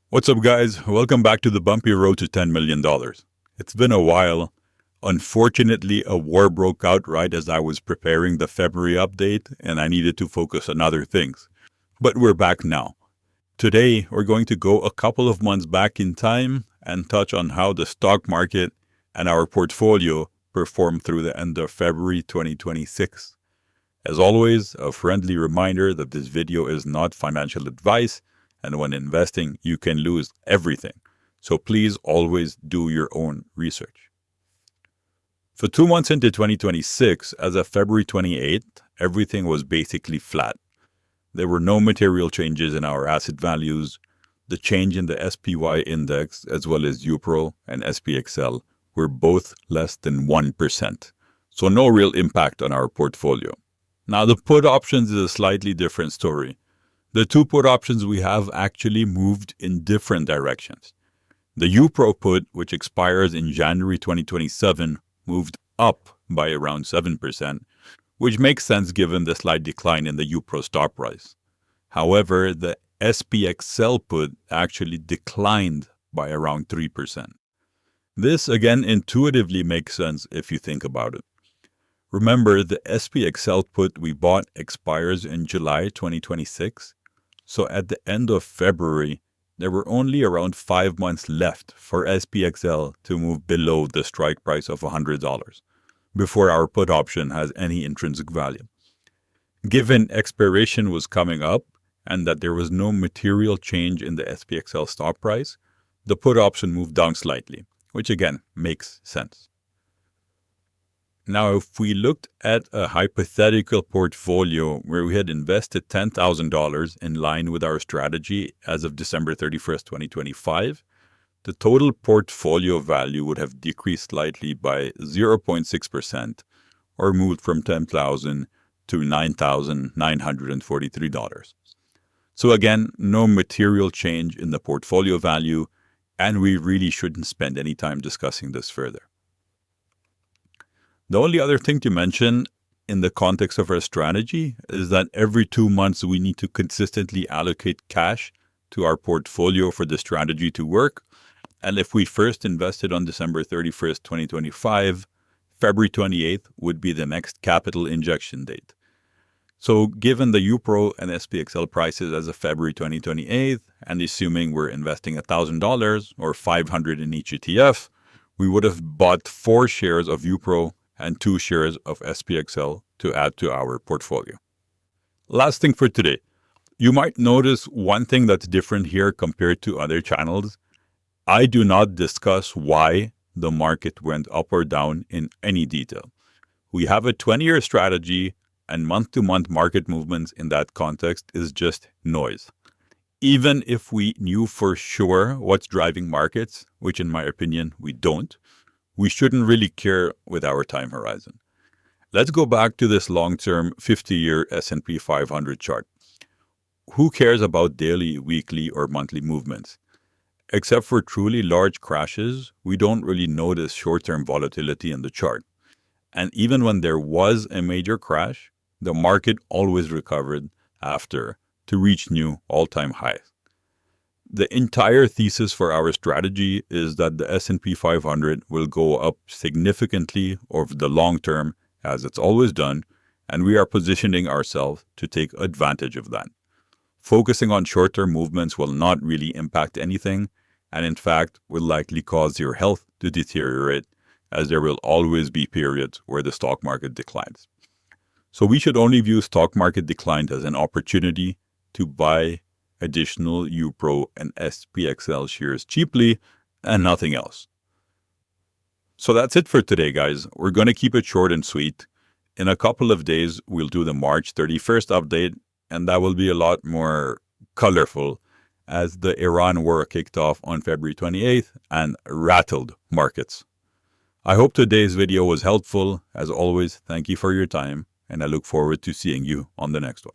What's up, guys? Welcome back to the bumpy road to $10 million. It's been a while. Unfortunately, a war broke out right as I was preparing the February update, and I needed to focus on other things. But we're back now. Today, we're going to go a couple of months back in time and touch on how the stock market and our portfolio performed through the end of February 2026. As always, a friendly reminder that this video is not financial advice, and when investing, you can lose everything. So please always do your own research. For 2 months into 2026, as of February 28th, everything was basically flat. There were no material changes in our asset values. The change in the SPY index, as well as UPRO and SPXL, were both less than 1%. So no real impact on our portfolio. Now, the put options is a slightly different story. The two put options we have actually moved in different directions. The UPRO put, which expires in January 2027, moved up by around 7%, which makes sense given the slight decline in the UPRO stock price. However, the SPXL put actually declined by around 3%. This, again, intuitively makes sense if you think about it. Remember, the SPXL put we bought expires in July 2026. So at the end of February, there were only around 5 months left for SPXL to move below the strike price of $100 before our put option has any intrinsic value. Given expiration was coming up and that there was no material change in the SPXL stock price, the put option moved down slightly, which again makes sense. Now, if we looked at a hypothetical portfolio where we had invested $10,000 in line with our strategy as of December 31st, 2025, the total portfolio value would have decreased slightly by 0.6% or moved from $10,000 to $9,943. So again, no material change in the portfolio value, and we really shouldn't spend any time discussing this further. The only other thing to mention in the context of our strategy is that every 2 months we need to consistently allocate cash to our portfolio for the strategy to work. And if we first invested on December 31st, 2025, February 28th would be the next capital injection date. So given the UPRO and SPXL prices as of February 2028, and assuming we're investing $1,000 or $500 in each ETF, we would have bought 4 shares of UPRO and 2 shares of SPXL to add to our portfolio. Last thing for today. You might notice one thing that's different here compared to other channels. I do not discuss why the market went up or down in any detail. We have a 20-year strategy, and month-to-month market movements in that context is just noise. Even if we knew for sure what's driving markets, which in my opinion we don't, we shouldn't really care with our time horizon. Let's go back to this long-term 50-year S&P 500 chart. Who cares about daily, weekly, or monthly movements? Except for truly large crashes, we don't really notice short-term volatility in the chart. And even when there was a major crash, the market always recovered after to reach new all-time highs. The entire thesis for our strategy is that the S&P 500 will go up significantly over the long term, as it's always done, and we are positioning ourselves to take advantage of that. Focusing on short-term movements will not really impact anything, and in fact will likely cause your health to deteriorate, as there will always be periods where the stock market declines. So we should only view stock market decline as an opportunity to buy additional UPRO and SPXL shares cheaply and nothing else. So that's it for today, guys. We're going to keep it short and sweet. In a couple of days, we'll do the March 31st update, and that will be a lot more colorful as the Iran war kicked off on February 28th and rattled markets. I hope today's video was helpful. As always, thank you for your time, and I look forward to seeing you on the next one.